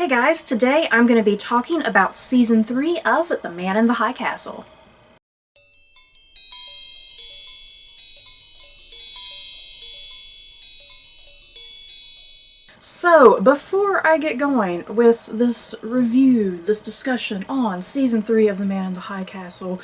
Hey guys, today I'm going to be talking about Season 3 of The Man in the High Castle. So, before I get going with this review, this discussion on Season 3 of The Man in the High Castle,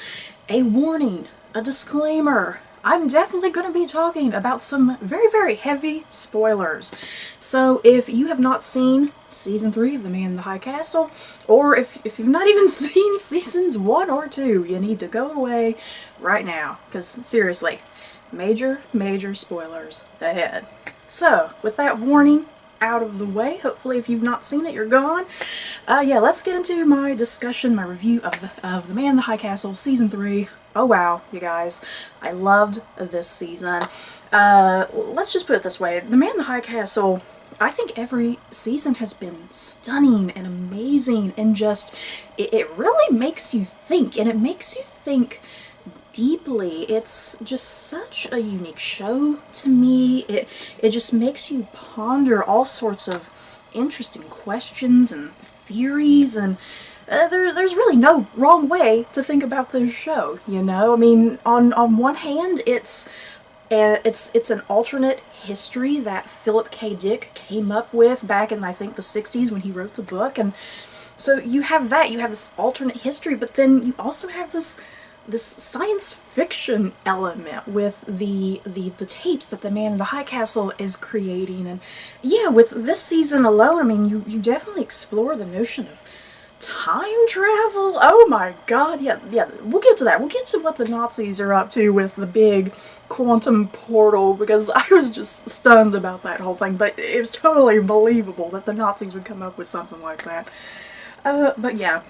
a warning, a disclaimer. I'm definitely going to be talking about some very, very heavy spoilers. So if you have not seen Season 3 of The Man in the High Castle, or if you've not even seen Seasons 1 or 2, you need to go away right now. Because seriously, major, major spoilers ahead. So, with that warning out of the way, hopefully if you've not seen it, you're gone. Yeah, let's get into my discussion, my review of The Man in the High Castle, Season 3. Oh wow, you guys. I loved this season. Let's just put it this way. The Man in the High Castle, I think every season has been stunning and amazing and just, it really makes you think, and it makes you think deeply. It's just such a unique show to me. It just makes you ponder all sorts of interesting questions and theories, and there's really no wrong way to think about this show, you know? I mean, on one hand, it's an alternate history that Philip K. Dick came up with back in, I think, the 60s when he wrote the book, and so you have that, you have this alternate history, but then you also have this science fiction element with the tapes that the Man in the High Castle is creating. And yeah, with this season alone, I mean, you definitely explore the notion of time travel. Oh my god, yeah, we'll get to that. We'll get to what the Nazis are up to with the big quantum portal, because I was just stunned about that whole thing, but it was totally believable that the Nazis would come up with something like that. But yeah,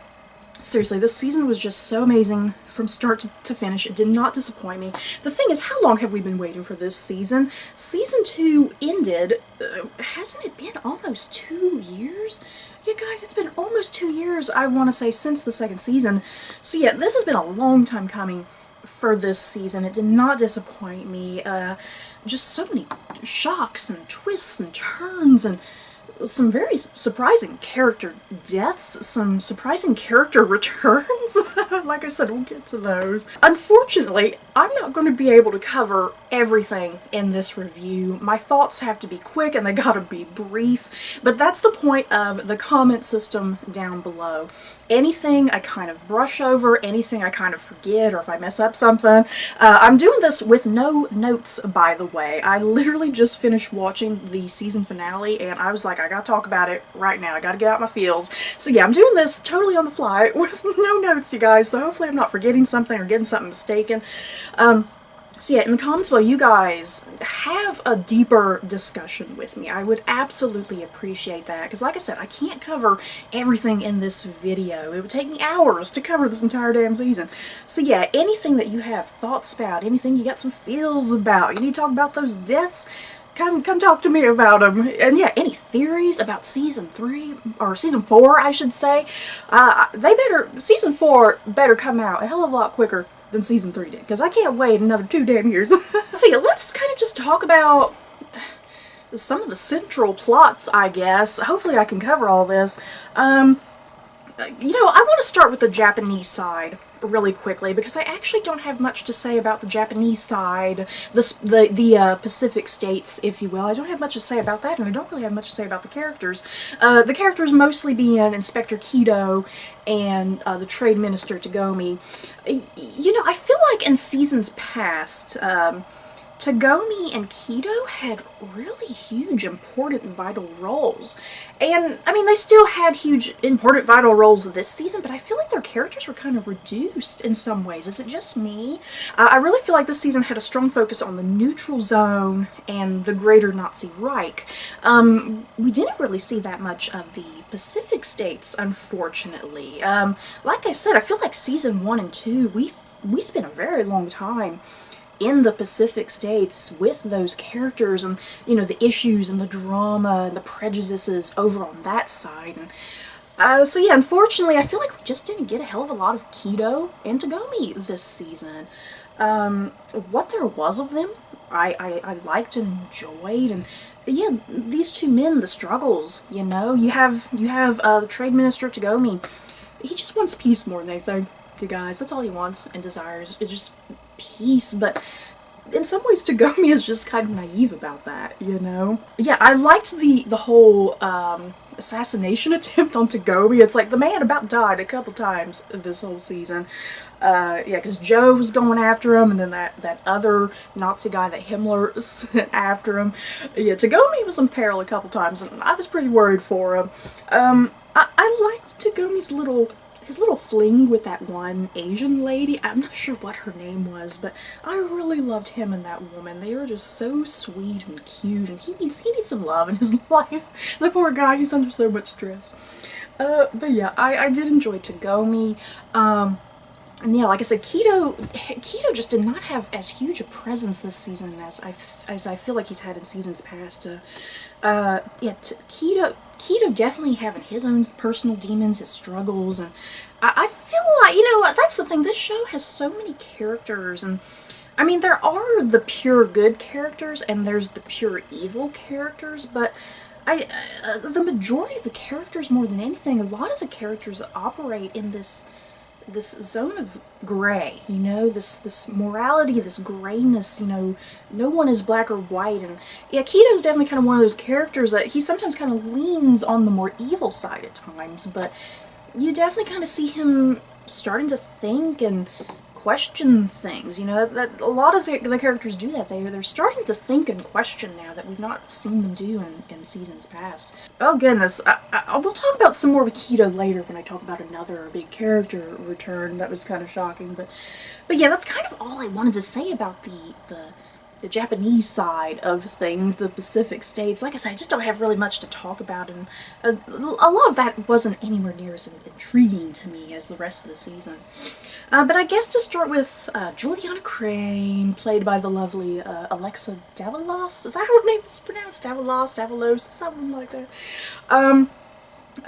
seriously, this season was just so amazing from start to finish. It did not disappoint me. The thing is, how long have we been waiting for this season? Season 2 ended, hasn't it been almost 2 years? You guys, it's been almost 2 years, I want to say, since the second season. So yeah, this has been a long time coming for this season. It did not disappoint me. Just so many shocks and twists and turns, and some very surprising character deaths, some surprising character returns. Like I said, we'll get to those. Unfortunately, I'm not going to be able to cover everything in this review. My thoughts have to be quick and they gotta be brief, but that's the point of the comment system down below. Anything I kind of brush over, anything I kind of forget, or if I mess up something. I'm doing this with no notes, by the way. I literally just finished watching the season finale and I was like, I gotta talk about it right now. I gotta get out my feels. So yeah, I'm doing this totally on the fly with no notes, you guys, so hopefully I'm not forgetting something or getting something mistaken. So yeah, in the comments below, you guys have a deeper discussion with me. I would absolutely appreciate that, because like I said, I can't cover everything in this video. It would take me hours to cover this entire damn season. So yeah, anything that you have thoughts about, anything you got some feels about, you need to talk about those deaths, come talk to me about them. And yeah, any theories about Season 3, or Season 4, I should say, Season 4 better come out a hell of a lot quicker than Season 3 did, because I can't wait another 2 damn years. So yeah, let's kind of just talk about some of the central plots, I guess. Hopefully I can cover all this. You know, I want to start with the Japanese side really quickly, because I actually don't have much to say about the Japanese side, the Pacific states, if you will. I don't have much to say about that, and I don't really have much to say about the characters. The characters mostly being Inspector Kido and the Trade Minister Tagomi. You know, I feel like in seasons past, Tagomi and Kido had really huge, important, vital roles. And, I mean, they still had huge, important, vital roles this season, but I feel like their characters were kind of reduced in some ways. Is it just me? I really feel like this season had a strong focus on the neutral zone and the greater Nazi Reich. We didn't really see that much of the Pacific states, unfortunately. Like I said, I feel like season 1 and 2, we spent a very long time in the Pacific states with those characters, and you know, the issues and the drama and the prejudices over on that side. And so yeah, unfortunately I feel like we just didn't get a hell of a lot of Kido and Tagomi this season. What there was of them, I liked and enjoyed. And yeah, these two men, the struggles, you know, you have the Trade Minister Tagomi. He just wants peace more than anything, you guys. That's all he wants and desires, is just peace. But in some ways, Tagomi is just kind of naive about that, you know? Yeah, I liked the whole assassination attempt on Tagomi. It's like the man about died a couple times this whole season. Yeah, because Joe was going after him, and then that other Nazi guy that Himmler sent after him. Yeah, Tagomi was in peril a couple times, and I was pretty worried for him. I liked Tagomi's his little fling with that one Asian lady. I'm not sure what her name was, but I really loved him and that woman. They were just so sweet and cute, and he needs some love in his life. The poor guy, he's under so much stress. But yeah, I did enjoy Tagomi. And yeah, like I said, Kido just did not have as huge a presence this season as I feel like he's had in seasons past. Yeah, Kido definitely having his own personal demons, his struggles, and I feel like, you know, that's the thing, this show has so many characters, and I mean, there are the pure good characters, and there's the pure evil characters, but the majority of the characters, more than anything, a lot of the characters operate in this zone of gray, you know, this morality, this grayness, you know, no one is black or white. And yeah, Kido's definitely kind of one of those characters that he sometimes kind of leans on the more evil side at times, but you definitely kind of see him starting to think and question things, you know, that a lot of the characters do that. They're starting to think and question now that we've not seen them do in seasons past. Oh goodness, we'll talk about some more with Kido later when I talk about another big character return that was kind of shocking, but yeah, that's kind of all I wanted to say about the Japanese side of things, the Pacific states. Like I said, I just don't have really much to talk about, and a lot of that wasn't anywhere near as intriguing to me as the rest of the season. But I guess to start with Juliana Crane, played by the lovely Alexa Davalos. Is that how her name is pronounced? Davalos, something like that.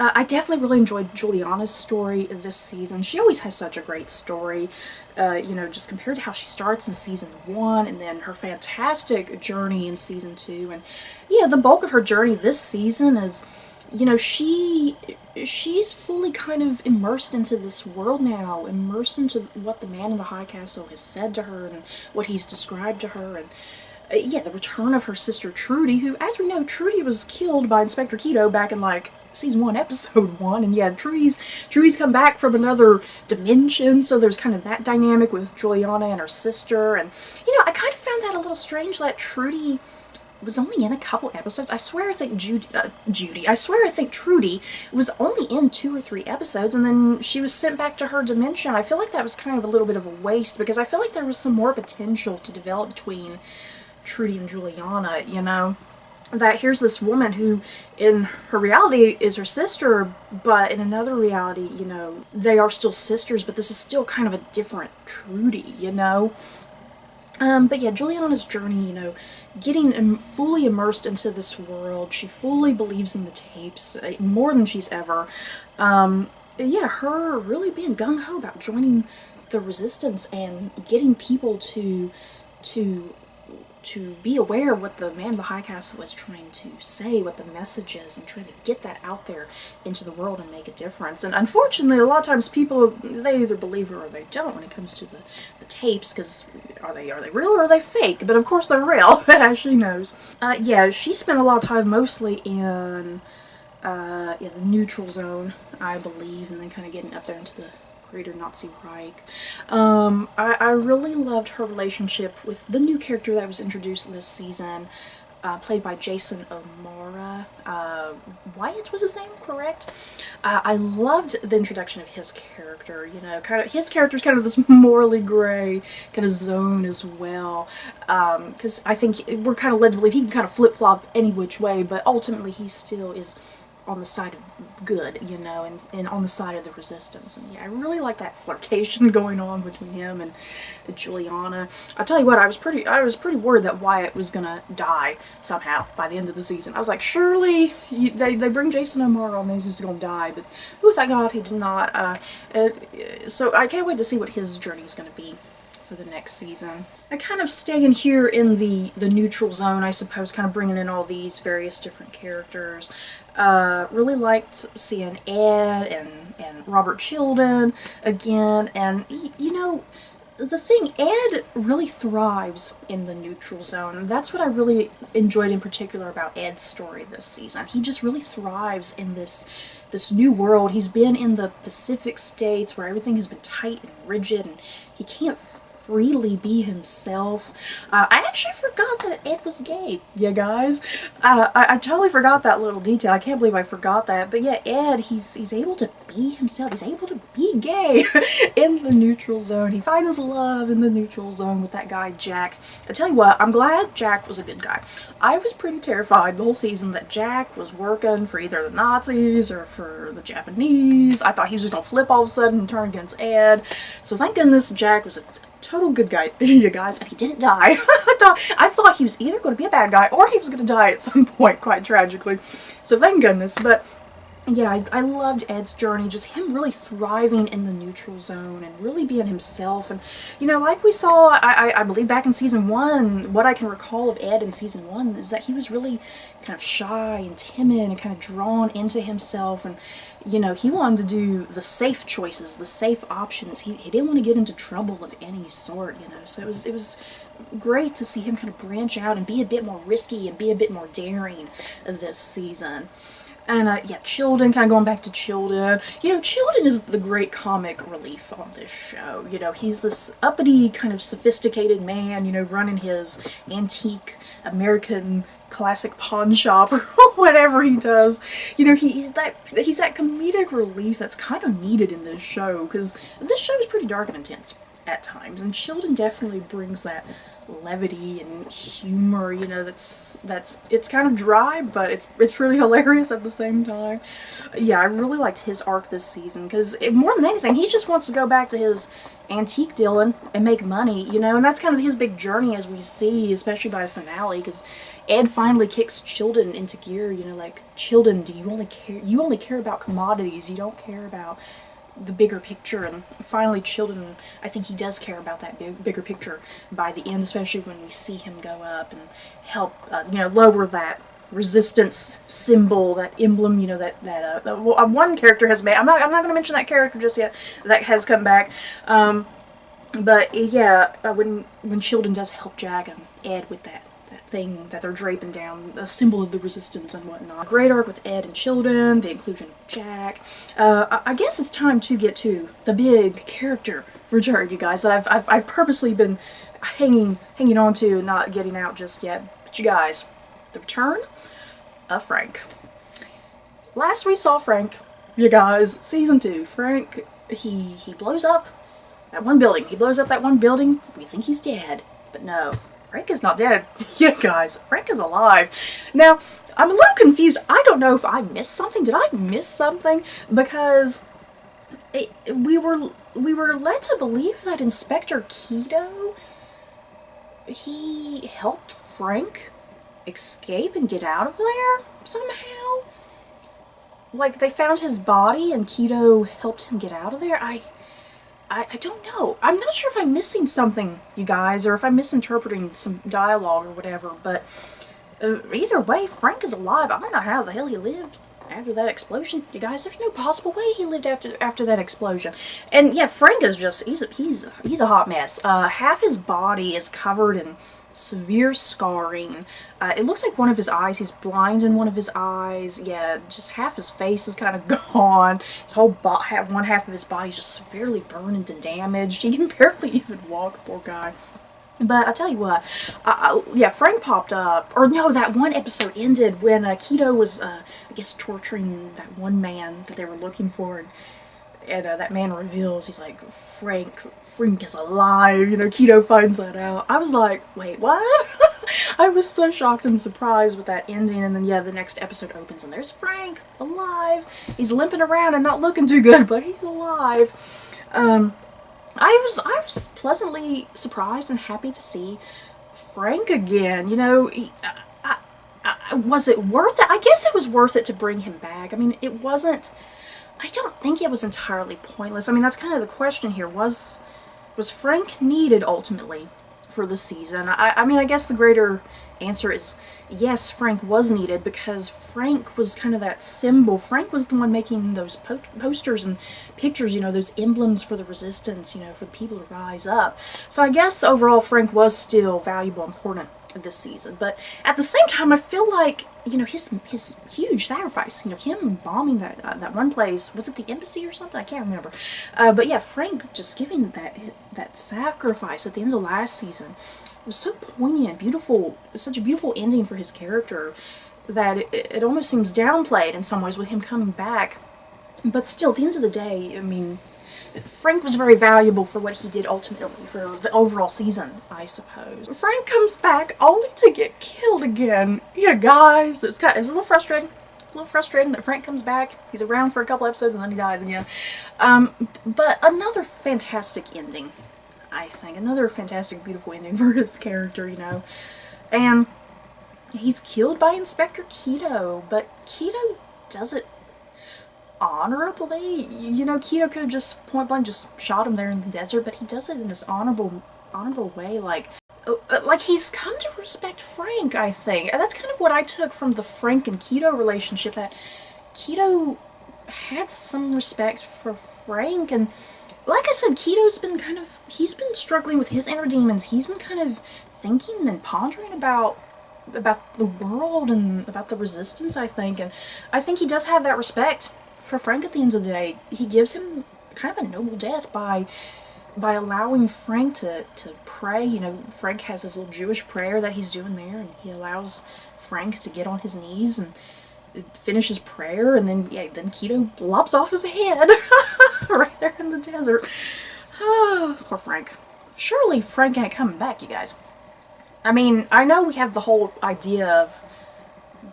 I definitely really enjoyed Juliana's story this season. She always has such a great story, you know, just compared to how she starts in season 1 and then her fantastic journey in season 2. And yeah, the bulk of her journey this season is, you know, she's fully kind of immersed into this world now, immersed into what the man in the high castle has said to her and what he's described to her. And yeah, the return of her sister Trudy, who, as we know, Trudy was killed by Inspector Kido back in, like, season 1, episode 1, and yeah, Trudy's come back from another dimension, so there's kind of that dynamic with Juliana and her sister. And, you know, I kind of found that a little strange that Trudy was only in a couple episodes. I swear I think Trudy was only in 2 or 3 episodes, and then she was sent back to her dimension. I feel like that was kind of a little bit of a waste, because I feel like there was some more potential to develop between Trudy and Juliana, you know? That here's this woman who, in her reality, is her sister, but in another reality, you know, they are still sisters, but this is still kind of a different Trudy, you know? But yeah, Juliana's journey, you know, getting fully immersed into this world. She fully believes in the tapes, more than she's ever. Yeah, her really being gung-ho about joining the resistance and getting people to be aware of what the man of the high castle was trying to say, what the message is, and trying to get that out there into the world and make a difference. And unfortunately, a lot of times people, they either believe her or they don't when it comes to the tapes, because are they real or are they fake? But of course they're real, as she knows. Yeah, she spent a lot of time mostly in yeah, the neutral zone, I believe, and then kind of getting up there into the greater Nazi Reich. I really loved her relationship with the new character that was introduced this season, played by Jason O'Mara. Wyatt was his name, correct? I loved the introduction of his character, you know, his character's kind of this morally gray kind of zone as well, because I think we're kind of led to believe he can kind of flip-flop any which way, but ultimately he still is on the side of good, you know, and on the side of the resistance. And yeah, I really like that flirtation going on between him and Juliana. I'll tell you what, I was pretty worried that Wyatt was gonna die somehow by the end of the season. I was like, surely they bring Jason O'Mara on, he's just gonna die, but oh, thank God he did not. So I can't wait to see what his journey is gonna be for the next season. I kind of staying here in the neutral zone, I suppose, kind of bringing in all these various different characters. Really liked seeing Ed and Robert Childen again, and you know, the thing, Ed really thrives in the neutral zone. That's what I really enjoyed in particular about Ed's story this season. He just really thrives in this new world. He's been in the Pacific states where everything has been tight and rigid, and he can't freely be himself. I actually forgot that Ed was gay, you guys. I totally forgot that little detail. I can't believe I forgot that. But yeah, Ed, he's able to be himself. He's able to be gay in the neutral zone. He finds love in the neutral zone with that guy, Jack. I tell you what, I'm glad Jack was a good guy. I was pretty terrified the whole season that Jack was working for either the Nazis or for the Japanese. I thought he was just gonna flip all of a sudden and turn against Ed. So thank goodness Jack was a total good guy, you guys, and he didn't die. I thought he was either going to be a bad guy or he was going to die at some point, quite tragically. So thank goodness. But yeah, I loved Ed's journey, just him really thriving in the neutral zone and really being himself. And, you know, like we saw, I believe back in season 1, what I can recall of Ed in season 1 is that he was really kind of shy and timid and kind of drawn into himself. And, you know, he wanted to do the safe choices, the safe options. He didn't want to get into trouble of any sort, you know. So it was great to see him kind of branch out and be a bit more risky and be a bit more daring this season. And yeah, Childen, kind of going back to Childen. You know, Childen is the great comic relief on this show. You know, he's this uppity, kind of sophisticated man, you know, running his antique American classic pawn shop or whatever he does. You know, he's that comedic relief that's kind of needed in this show, because this show is pretty dark and intense at times, and Childen definitely brings that levity and humor, you know, it's kind of dry, but it's really hilarious at the same time. Yeah, I really liked his arc this season, because more than anything, he just wants to go back to his antique dealing and make money, you know, and that's kind of his big journey, as we see, especially by the finale, because Ed finally kicks Childen into gear, you know, like, Childen, you only care about commodities, you don't care about the bigger picture. And finally Childen, I think he does care about that bigger picture by the end, especially when we see him go up and help, you know, lower that resistance symbol, that emblem, you know, that one character has made. I'm not going to mention that character just yet, that has come back. But yeah, when Childen does help Jack and Ed with that thing that they're draping down, a symbol of the resistance and whatnot. Great arc with Ed and Childen, the inclusion of Jack. I guess it's time to get to the big character return, you guys, that I've purposely been hanging on to and not getting out just yet. But you guys, the return of Frank. Last we saw Frank, you guys, season 2, Frank, he blows up that one building. He blows up that one building. We think he's dead, but no. Frank is not dead. Yeah, guys, Frank is alive. Now, I'm a little confused. I don't know if I missed something. Did I miss something? Because we were led to believe that Inspector Keto, he helped Frank escape and get out of there somehow. Like, they found his body and Keto helped him get out of there. I don't know. I'm not sure if I'm missing something, you guys, or if I'm misinterpreting some dialogue or whatever, but either way, Frank is alive. I don't know how the hell he lived after that explosion, you guys. There's no possible way he lived after that explosion. And yeah, Frank is just, he's a hot mess. Half his body is covered in severe scarring. It looks like one of his eyes, he's blind in one of his eyes. Yeah, just half his face is kind of gone. His whole one half of his body is just severely burned and damaged. He can barely even walk, poor guy. But I tell you what, yeah, Frank popped up, or no, that one episode ended when Keto was, I guess, torturing that one man that they were looking for, and that man reveals, he's like, Frank is alive, you know, Keto finds that out. I was like, wait, what? I was so shocked and surprised with that ending, and then, yeah, the next episode opens, and there's Frank, alive. He's limping around and not looking too good, but he's alive. I was pleasantly surprised and happy to see Frank again, you know. Was it worth it? I guess it was worth it to bring him back. I mean, it wasn't, I don't think it was entirely pointless. I mean, that's kind of the question here. Was Was Frank needed ultimately for the season? I mean, I guess the greater answer is yes, Frank was needed, because Frank was kind of that symbol. Frank was the one making those posters and pictures, you know, those emblems for the resistance, you know, for the people to rise up. So I guess overall Frank was still valuable, important this season. But at the same time, I feel like, you know, his huge sacrifice, you know, him bombing that one place, was it the embassy or something? I can't remember. But yeah, Frank just giving that sacrifice at the end of last season was so poignant, beautiful, such a beautiful ending for his character that it almost seems downplayed in some ways with him coming back. But still, at the end of the day, I mean, Frank was very valuable for what he did ultimately for the overall season, I suppose. Frank comes back only to get killed again. Yeah, guys, it was a little frustrating. A little frustrating that Frank comes back. He's around for a couple episodes and then he dies again. But another fantastic ending, I think. Another fantastic, beautiful ending for his character, you know. And he's killed by Inspector Keto, but Keto does it honorably. You know, Keto could have just point blank just shot him there in the desert, but he does it in this honorable way, like he's come to respect Frank, I think. And that's kind of what I took from the Frank and Keto relationship, that Keto had some respect for Frank. And like I said, Keto's been he's been struggling with his inner demons. He's been kind of thinking and pondering about the world and about the resistance, I think. And I think he does have that respect for Frank at the end of the day. He gives him kind of a noble death by allowing Frank to pray. You know, Frank has his little Jewish prayer that he's doing there, and he allows Frank to get on his knees and finish his prayer, and then Keto lops off his head right there in the desert. Oh, poor Frank. Surely Frank ain't coming back, you guys. I mean, I know we have the whole idea of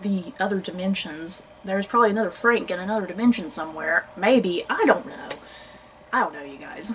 the other dimensions. There's probably another Frank in another dimension somewhere. Maybe. I don't know. I don't know, you guys.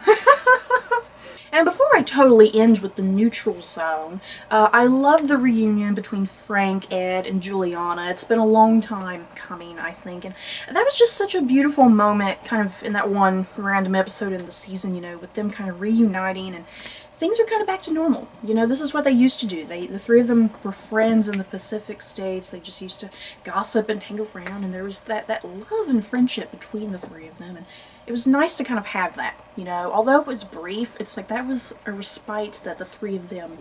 And before I totally end with the neutral zone, I love the reunion between Frank, Ed, and Juliana. It's been a long time coming, I think, and that was just such a beautiful moment, kind of in that one random episode in the season, you know, with them kind of reuniting, and things are kind of back to normal. You know, this is what they used to do. The three of them were friends in the Pacific States. They just used to gossip and hang around, and there was that love and friendship between the three of them, and it was nice to kind of have that, you know. Although it was brief, it's like that was a respite that the three of them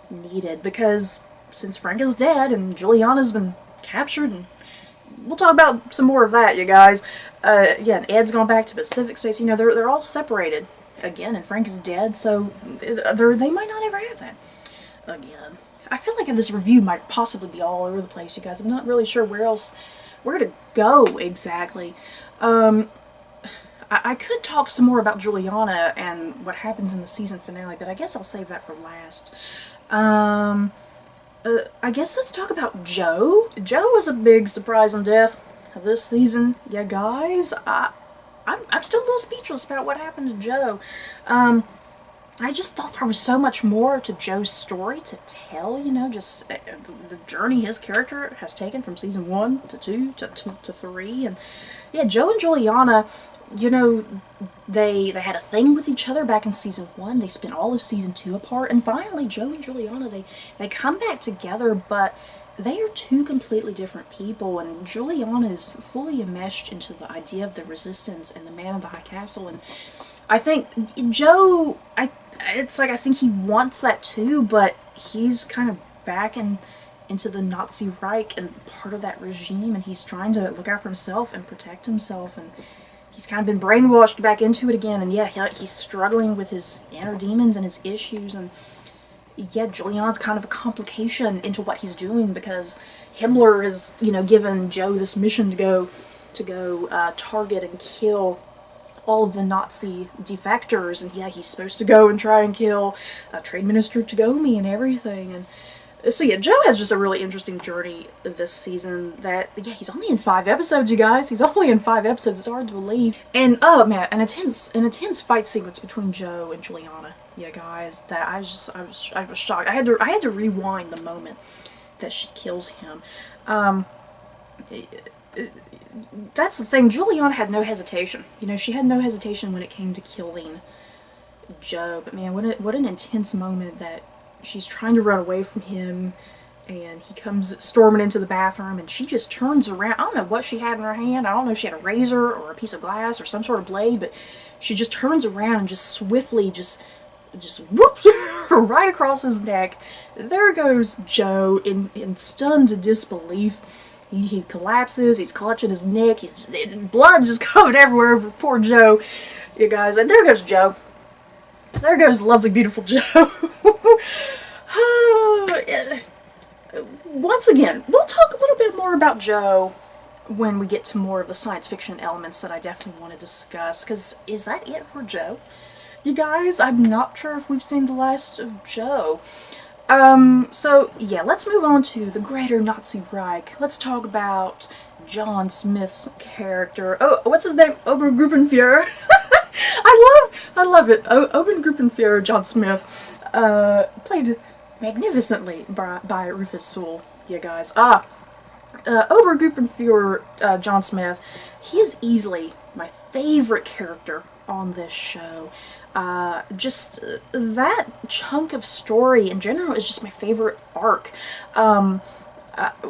needed, because since Frank is dead and Juliana's been captured, and we'll talk about some more of that, you guys. Yeah, and Ed's gone back to Pacific States. You know, they're all separated again, and Frank is dead, so they might not ever have that again. I feel like this review might possibly be all over the place, you guys. I'm not really sure where to go exactly. I could talk some more about Juliana and what happens in the season finale, but I guess I'll save that for last. I guess let's talk about Joe. Joe was a big surprise on death of this season. Yeah, guys, I'm still a little speechless about what happened to Joe. I just thought there was so much more to Joe's story to tell, you know, just the journey his character has taken from season 1 to 2 to 3. And yeah, Joe and Juliana, you know, they had a thing with each other back in season 1. They spent all of season 2 apart, and finally Joe and Juliana, they come back together, but they are two completely different people, and Juliana is fully enmeshed into the idea of the resistance and the man in the high castle. And I think Joe, it's like I think he wants that too, but he's kind of back into the Nazi Reich and part of that regime, and he's trying to look out for himself and protect himself, and he's kind of been brainwashed back into it again. And yeah, he's struggling with his inner demons and his issues, and yeah, Juliana's kind of a complication into what he's doing, because Himmler has, you know, given Joe this mission to go target and kill all of the Nazi defectors, and yeah, he's supposed to go and try and kill Trade Minister Tagomi and everything. And so yeah, Joe has just a really interesting journey this season. That, yeah, he's only in 5 episodes, you guys. He's only in 5 episodes. It's hard to believe. And oh man, an intense fight sequence between Joe and Juliana. Yeah, guys, that I was shocked. I had to rewind the moment that she kills him. That's the thing. Juliana had no hesitation. You know, she had no hesitation when it came to killing Joe. But man, what an intense moment that she's trying to run away from him, and he comes storming into the bathroom, and she just turns around. I don't know what she had in her hand. I don't know if she had a razor or a piece of glass or some sort of blade, but she just turns around and just swiftly just whoops right across his neck. There goes Joe in stunned disbelief. He collapses. He's clutching his neck. Blood's just coming everywhere over poor Joe, you guys. And there goes Joe. There goes lovely, beautiful Joe. Once again, we'll talk a little bit more about Joe when we get to more of the science fiction elements that I definitely want to discuss, because is that it for Joe? You guys, I'm not sure if we've seen the last of Joe. So yeah, let's move on to the greater Nazi Reich. Let's talk about John Smith's character. Oh, what's his name? Obergruppenführer. I love it. Obergruppenführer John Smith, played magnificently by Rufus Sewell, you guys. Obergruppenführer John Smith, he is easily my favorite character on this show. Just that chunk of story in general is just my favorite arc.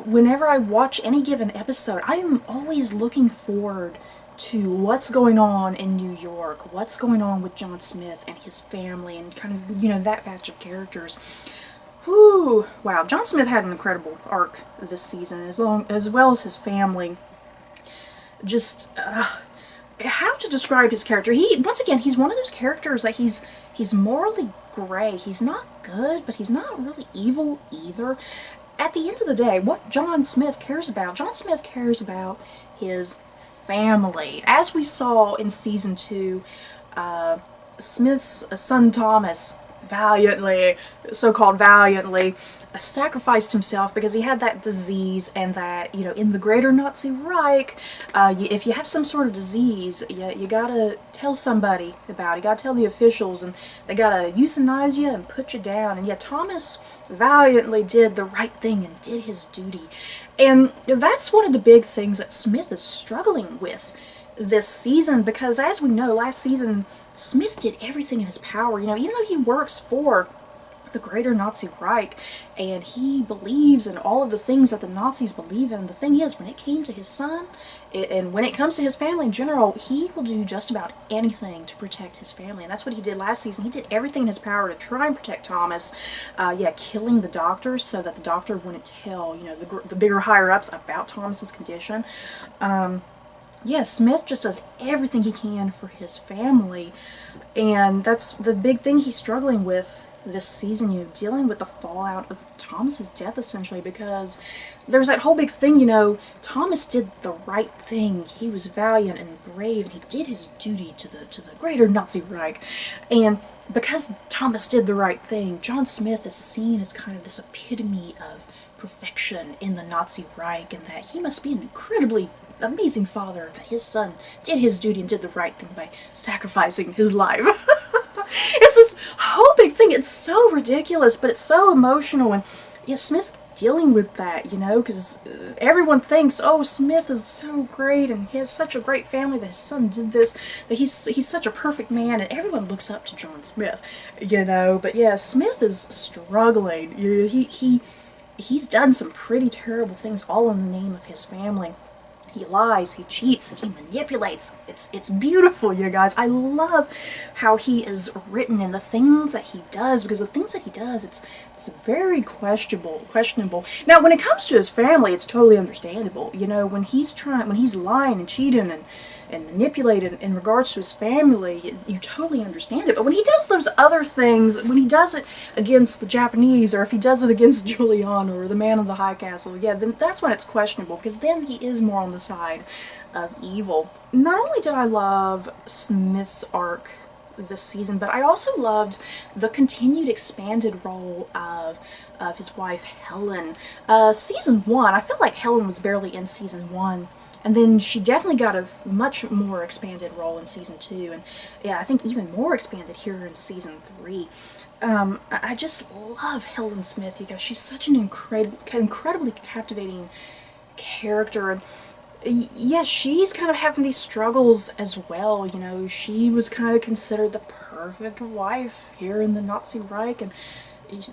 Whenever I watch any given episode, I am always looking forward to what's going on in New York, what's going on with John Smith and his family, and kind of, you know, that batch of characters. Whew, wow, John Smith had an incredible arc this season, as well as his family. Just, how to describe his character? Once again, he's one of those characters that he's morally gray. He's not good, but he's not really evil either. At the end of the day, what John Smith cares about his family. As we saw in season 2, Smith's son Thomas so-called valiantly, sacrificed himself because he had that disease, and that, you know, in the greater Nazi Reich, if you have some sort of disease, you gotta tell somebody about it. You gotta tell the officials, and they gotta euthanize you and put you down. And yet Thomas valiantly did the right thing and did his duty. And that's one of the big things that Smith is struggling with this season, because as we know, last season Smith did everything in his power. You know, even though he works for the greater Nazi Reich and he believes in all of the things that the Nazis believe in, the thing is, when it came to his son and when it comes to his family in general, he will do just about anything to protect his family. And that's what he did last season. He did everything in his power to try and protect Thomas, killing the doctor so that the doctor wouldn't tell, you know, the bigger higher-ups about Thomas's condition. Smith just does everything he can for his family, and that's the big thing he's struggling with this season, you know, dealing with the fallout of Thomas's death, essentially, because there's that whole big thing, you know, Thomas did the right thing. He was valiant and brave, and he did his duty to the greater Nazi Reich. And because Thomas did the right thing, John Smith is seen as kind of this epitome of perfection in the Nazi Reich, and that he must be an incredibly amazing father, that his son did his duty and did the right thing by sacrificing his life. It's this whole big thing. It's so ridiculous, but it's so emotional. And yeah, Smith dealing with that, you know, because everyone thinks, oh, Smith is so great and he has such a great family that his son did this, that he's such a perfect man, and everyone looks up to John Smith, you know. But yeah, Smith is struggling. He's done some pretty terrible things, all in the name of his family. He lies, he cheats, he manipulates. It's beautiful, you guys. I love how he is written and the things that he does, because the things that he does, it's very questionable. Now, when it comes to his family, it's totally understandable. You know, when he's lying and cheating and manipulating in regards to his family, you totally understand it. But when he does those other things, when he does it against the Japanese, or if he does it against Juliana or the man of the high castle, yeah, then that's when it's questionable, because then he is more on the side of evil. Not only did I love Smith's arc this season, but I also loved the continued expanded role of his wife Helen. Season 1, I felt like Helen was barely in season 1. And then she definitely got a much more expanded role in season 2, and yeah, I think even more expanded here in season 3. I just love Helen Smith, because she's such an incredibly captivating character. And yeah, she's kind of having these struggles as well, you know. She was kind of considered the perfect wife here in the Nazi Reich, and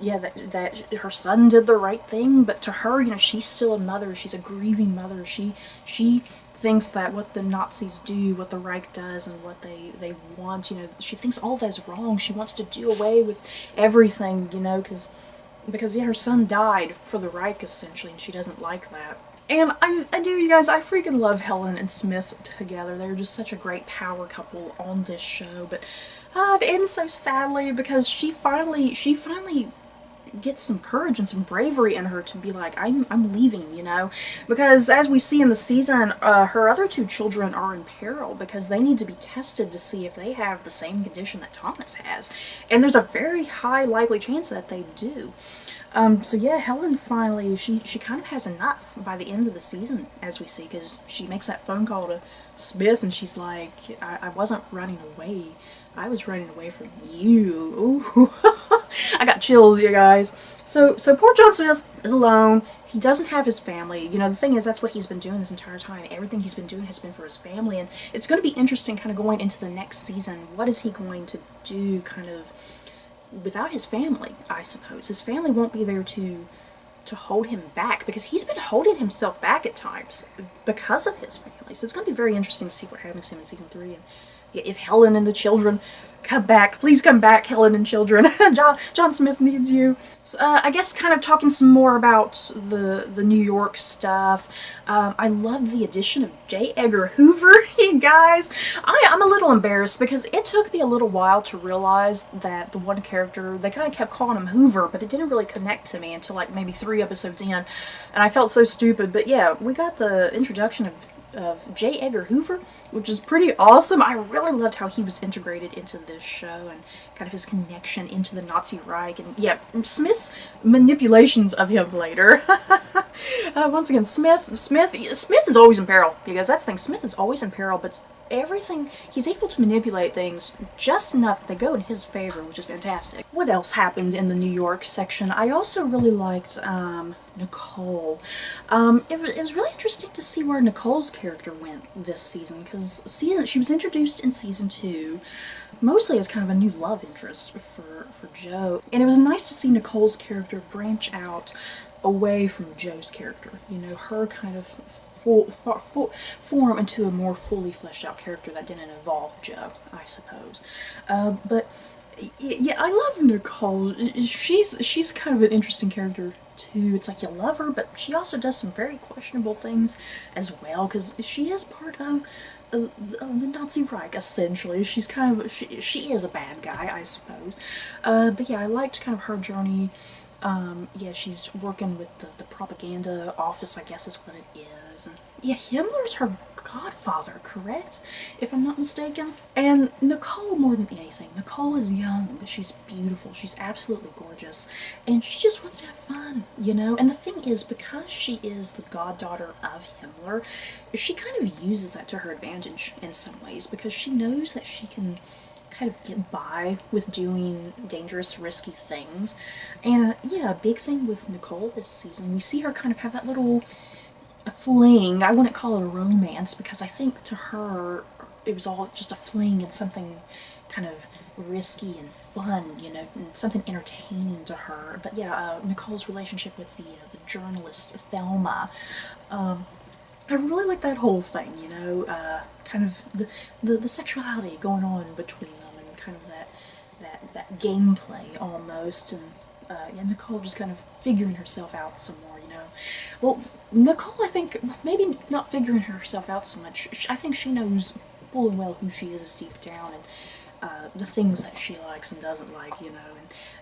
yeah, that her son did the right thing, but to her, you know, she's still a mother. She's a grieving mother. She thinks that what the Nazis do, what the Reich does, and what they want, you know, she thinks all that is wrong. She wants to do away with everything, you know, because yeah, her son died for the Reich essentially, and she doesn't like that. And I do, you guys, I freaking love Helen and Smith together. They're just such a great power couple on this show, but it ends so sadly because she finally gets some courage and some bravery in her to be like, I'm leaving, you know, because as we see in the season, her other two children are in peril because they need to be tested to see if they have the same condition that Thomas has, and there's a very high likely chance that they do. So yeah, Helen finally, she kind of has enough by the end of the season, as we see, because she makes that phone call to Smith and she's like, I wasn't running away, I was running away from you. Ooh. I got chills, you guys. So poor John Smith is alone. He doesn't have his family. You know, the thing is, that's what he's been doing this entire time. Everything he's been doing has been for his family, and it's going to be interesting kind of going into the next season. What is he going to do kind of without his family, I suppose? His family won't be there to hold him back, because he's been holding himself back at times because of his family. So it's going to be very interesting to see what happens to him in season 3, and if Helen and the children come back. Please come back, Helen and children. John Smith needs you. So, I guess kind of talking some more about the New York stuff. I love the addition of J. Edgar Hoover, you guys. I'm a little embarrassed because it took me a little while to realize that the one character, they kind of kept calling him Hoover, but it didn't really connect to me until like maybe 3 episodes in, and I felt so stupid. But yeah, we got the introduction of J. Edgar Hoover, which is pretty awesome. I really loved how he was integrated into this show and kind of his connection into the Nazi Reich, and yeah, Smith's manipulations of him later. Once again, Smith is always in peril, because that's the thing, Smith is always in peril, but everything, he's able to manipulate things just enough that they go in his favor, which is fantastic. What else happened in the New York section? I also really liked Nicole. It was really interesting to see where Nicole's character went this season, because she was introduced in season 2 mostly as kind of a new love interest for Joe, and it was nice to see Nicole's character branch out away from Joe's character, you know, her kind of form into a more fully fleshed out character that didn't involve Joe, I suppose. But yeah, I love Nicole. She's kind of an interesting character too. It's like you love her, but she also does some very questionable things as well, because she is part of the Nazi Reich, essentially. She's kind of, she is a bad guy, I suppose. But yeah, I liked kind of her journey. Yeah, she's working with the propaganda office, I guess is what it is. And yeah, Himmler's her godfather, correct? If I'm not mistaken. And Nicole, more than anything, Nicole is young, she's beautiful, she's absolutely gorgeous, and she just wants to have fun, you know? And the thing is, because she is the goddaughter of Himmler, she kind of uses that to her advantage in some ways, because she knows that she can kind of get by with doing dangerous, risky things. And yeah, a big thing with Nicole this season, we see her kind of have that little fling. I wouldn't call it a romance, because I think to her it was all just a fling and something kind of risky and fun, you know, and something entertaining to her. But yeah, Nicole's relationship with the journalist Thelma, I really like that whole thing, you know, kind of the sexuality going on between them, and kind of that gameplay almost, and yeah, Nicole just kind of figuring herself out some more, you know. Well, Nicole, I think, maybe not figuring herself out so much, I think she knows full and well who she is deep down, and the things that she likes and doesn't like, you know.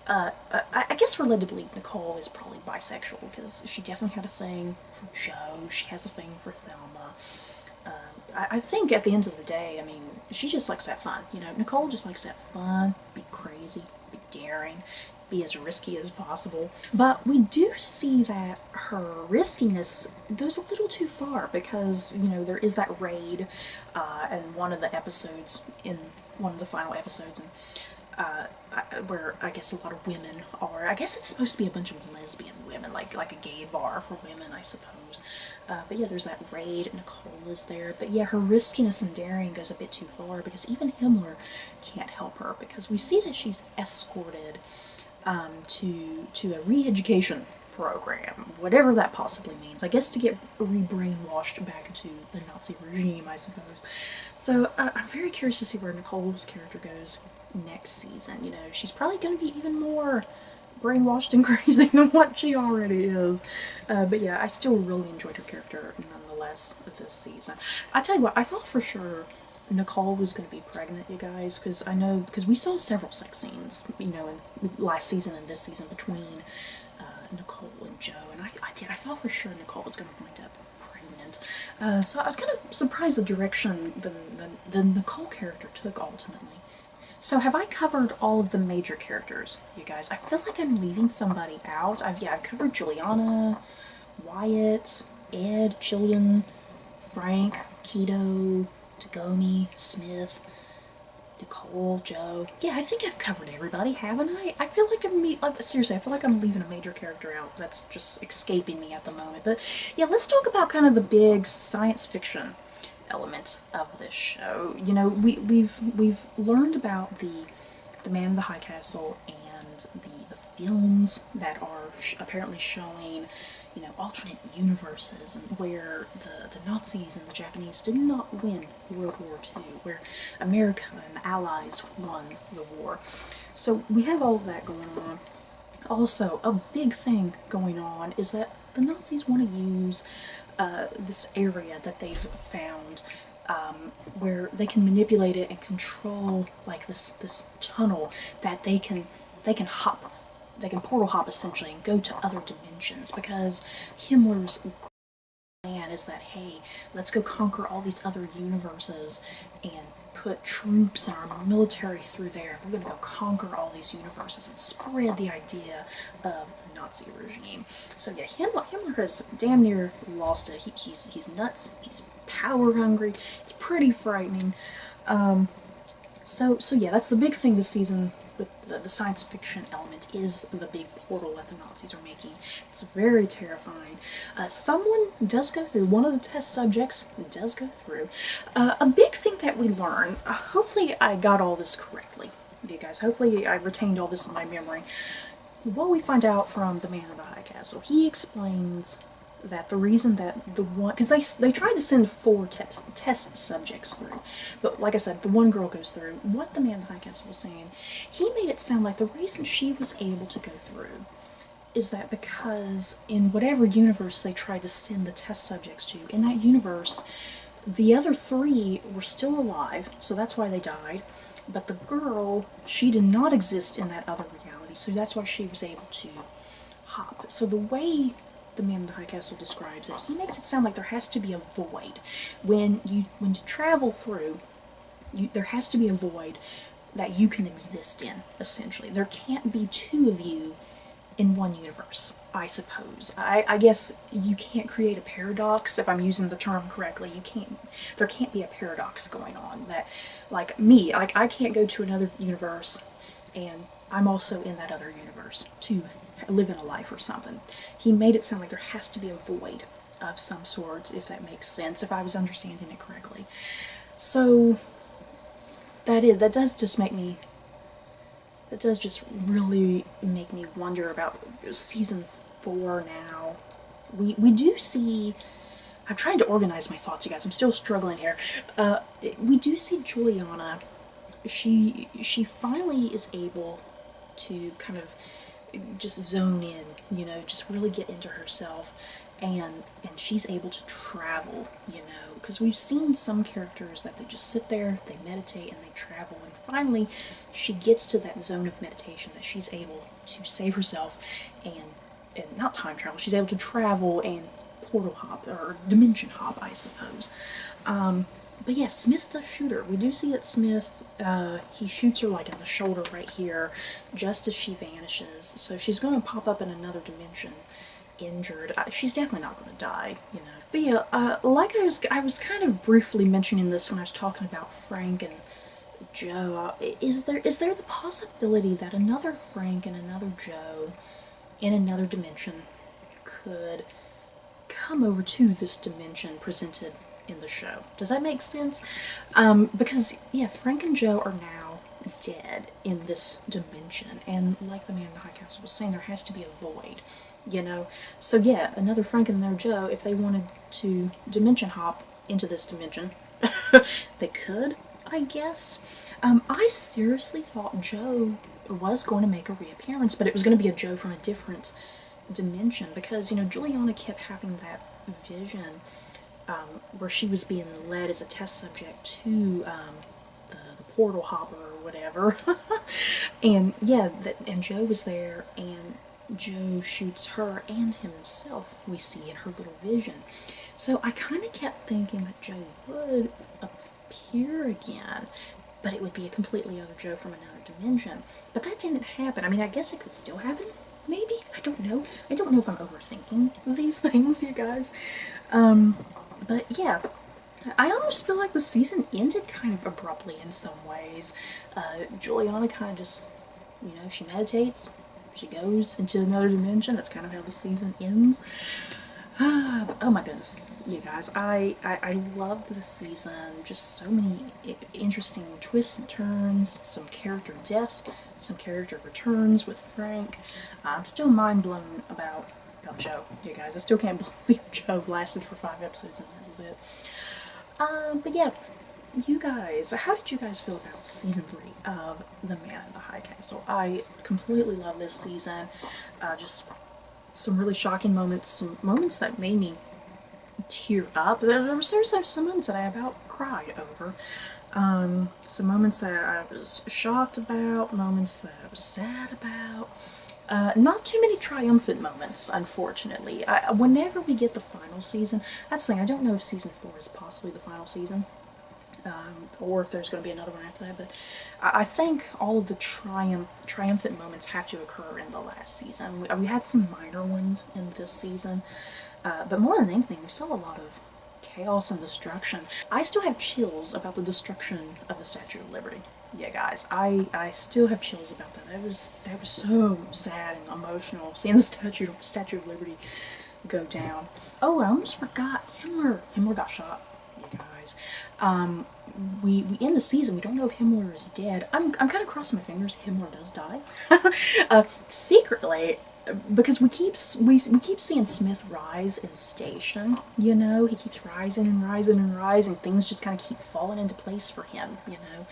And I guess we're led to believe Nicole is probably bisexual, because she definitely had a thing for Joe, she has a thing for Thelma. I think at the end of the day, I mean, she just likes to have fun, you know. Nicole just likes to have fun, be crazy, be daring, be as risky as possible. But we do see that her riskiness goes a little too far, because, you know, there is that raid in one of the episodes, in one of the final episodes, and where I guess a lot of women are. I guess it's supposed to be a bunch of lesbian women, like a gay bar for women, I suppose. But yeah, there's that raid. Nicole is there. But yeah, her riskiness and daring goes a bit too far because even Himmler can't help her, because we see that she's escorted to a re-education program, whatever that possibly means. I guess to get re-brainwashed back into the Nazi regime, I suppose. So I'm very curious to see where Nicole's character goes next season. You know, she's probably going to be even more brainwashed and crazy than what she already is. But yeah, I still really enjoyed her character nonetheless this season. I tell you what, I thought for sure Nicole was going to be pregnant, you guys, because we saw several sex scenes, you know, in last season and this season between Nicole and Joe, and I thought for sure Nicole was going to wind up pregnant. So I was kind of surprised the direction the Nicole character took ultimately. So have I covered all of the major characters, you guys? I feel like I'm leaving somebody out. I've covered Juliana, Wyatt, Ed, Chilton, Frank, Keto, Tagomi, Smith, Nicole, Joe. Yeah, I think I've covered everybody, haven't I? I feel like seriously, I feel like I'm leaving a major character out that's just escaping me at the moment. But yeah, let's talk about kind of the big science fiction element of this show. You know, we've learned about the Man in the High Castle and the films that are apparently showing, you know, alternate universes, and where the Nazis and the Japanese did not win World War II, where America and the Allies won the war. So we have all of that going on. Also, a big thing going on is that the Nazis want to use this area that they've found, where they can manipulate it and control, like this tunnel that they can hop. They can portal hop essentially and go to other dimensions, because Himmler's plan is that, hey, let's go conquer all these other universes and put troops and our military through there. We're going to go conquer all these universes and spread the idea of the Nazi regime. So yeah, Himmler has damn near lost it. He's nuts. He's power hungry. It's pretty frightening. So yeah, that's the big thing this season. But the science fiction element is the big portal that the Nazis are making. It's very terrifying. Someone does go through, one of the test subjects does go through. A big thing that we learn, hopefully I got all this correctly, you guys, hopefully I retained all this in my memory. What we find out from the Man in the High Castle, he explains that the reason that the one, because they tried to send 4 test subjects through, but like I said, the one girl goes through. What the Man in the High Castle was saying, he made it sound like the reason she was able to go through is that because in whatever universe they tried to send the test subjects to, in that universe, the other 3 were still alive, so that's why they died, but the girl, she did not exist in that other reality, so that's why she was able to hop. So the way the Man in the High Castle describes it, he makes it sound like there has to be a void. When you travel through, there has to be a void that you can exist in, essentially. There can't be 2 of you in one universe, I suppose. I guess you can't create a paradox, if I'm using the term correctly. There can't be a paradox going on that, like me, like I can't go to another universe and I'm also in that other universe to live in a life or something. He made it sound like there has to be a void of some sort, if that makes sense, if I was understanding it correctly. So that does just really make me wonder about season 4 now. We do see, I'm trying to organize my thoughts, you guys, I'm still struggling here. We do see Juliana, she finally is able to kind of just zone in, you know, just really get into herself, and she's able to travel, you know, because we've seen some characters that they just sit there, they meditate, and they travel, and finally she gets to that zone of meditation that she's able to save herself and not time travel, she's able to travel and portal hop, or dimension hop, I suppose. But yeah, Smith does shoot her. We do see that Smith, he shoots her like in the shoulder right here, just as she vanishes. So she's going to pop up in another dimension, injured. She's definitely not going to die, you know. But yeah, like I was kind of briefly mentioning this when I was talking about Frank Joe, is there the possibility that another Frank and another Joe in another dimension could come over to this dimension presented in the show? Does that make sense? Because, yeah, Frank and Joe are now dead in this dimension, and like the man in the high castle was saying, there has to be a void, you know? So yeah, another Frank and another Joe, if they wanted to dimension hop into this dimension, they could, I guess. I seriously thought Joe was going to make a reappearance, but it was going to be a Joe from a different dimension, because, you know, Juliana kept having that vision where she was being led as a test subject to the portal hopper or whatever. And yeah, and Joe was there, and Joe shoots her and himself, we see in her little vision. So I kind of kept thinking that Joe would appear again, but it would be a completely other Joe from another dimension. But that didn't happen. I mean, I guess it could still happen. Maybe. I don't know. I don't know if I'm overthinking these things, you guys. But yeah, I almost feel like the season ended kind of abruptly in some ways. Juliana kind of just, you know, she meditates, she goes into another dimension. That's kind of how the season ends. Oh my goodness, you guys, I loved this season. Just so many interesting twists and turns, some character death, some character returns with Frank. I'm still mind blown about Joe, you guys. I still can't believe Joe lasted for 5 episodes and that was it. But yeah, you guys, how did you guys feel about season 3 of The Man in the High Castle? I completely love this season. Just some really shocking moments, some moments that made me tear up. There were seriously some moments that I about cried over. Some moments that I was shocked about, moments that I was sad about. Not too many triumphant moments, unfortunately. Whenever we get the final season, that's the thing, I don't know if season 4 is possibly the final season, or if there's going to be another one after that, but I think all of the triumphant moments have to occur in the last season. We had some minor ones in this season, but more than anything, we saw a lot of chaos and destruction. I still have chills about the destruction of the Statue of Liberty. Yeah, guys, I still have chills about that. That was so sad and emotional, seeing the Statue of Liberty go down. Oh, I almost forgot, Himmler got shot, you guys. We end the season, we don't know if Himmler is dead. I'm kind of crossing my fingers Himmler does die. Secretly, because we keep seeing Smith rise in station, you know, he keeps rising and rising and rising, things just kind of keep falling into place for him, you know.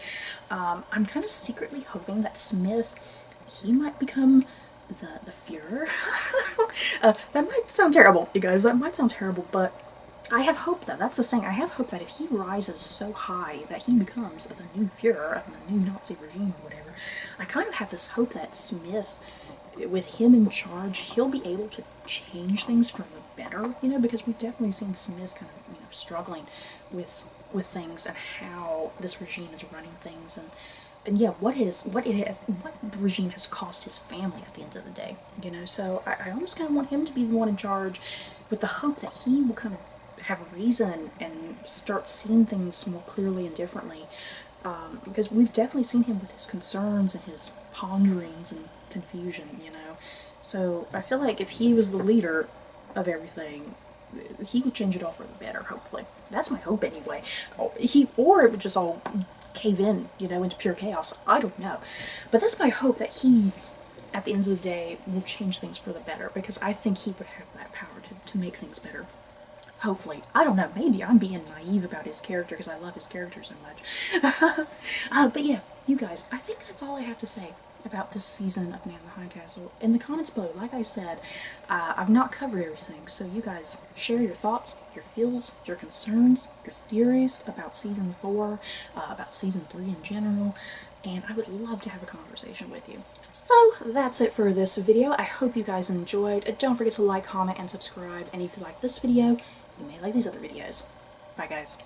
I'm kind of secretly hoping that Smith, he might become the Fuhrer. That might sound terrible, you guys, that might sound terrible, but I have hope, though. That's the thing. I have hope that if he rises so high that he becomes the new Fuhrer of the new Nazi regime or whatever, I kind of have this hope that Smith, with him in charge, he'll be able to change things for the better, you know, because we've definitely seen Smith kind of, you know, struggling with things and how this regime is running things, and yeah, what the regime has cost his family at the end of the day, you know. So I almost kind of want him to be the one in charge, with the hope that he will kind of have reason and start seeing things more clearly and differently, because we've definitely seen him with his concerns and his ponderings and confusion, you know. So I feel like if he was the leader of everything, he would change it all for the better, hopefully. That's my hope anyway. Or it would just all cave in, you know, into pure chaos. I don't know. But that's my hope, that he, at the end of the day, will change things for the better, because I think he would have that power to make things better. Hopefully. I don't know, maybe I'm being naive about his character because I love his character so much. But yeah, you guys, I think that's all I have to say about this season of Man in the High Castle. In the comments below, like I said, I've not covered everything, so you guys share your thoughts, your feels, your concerns, your theories about season 4, about season 3 in general, and I would love to have a conversation with you. So that's it for this video. I hope you guys enjoyed. Don't forget to like, comment, and subscribe, and if you like this video, you may like these other videos. Bye guys.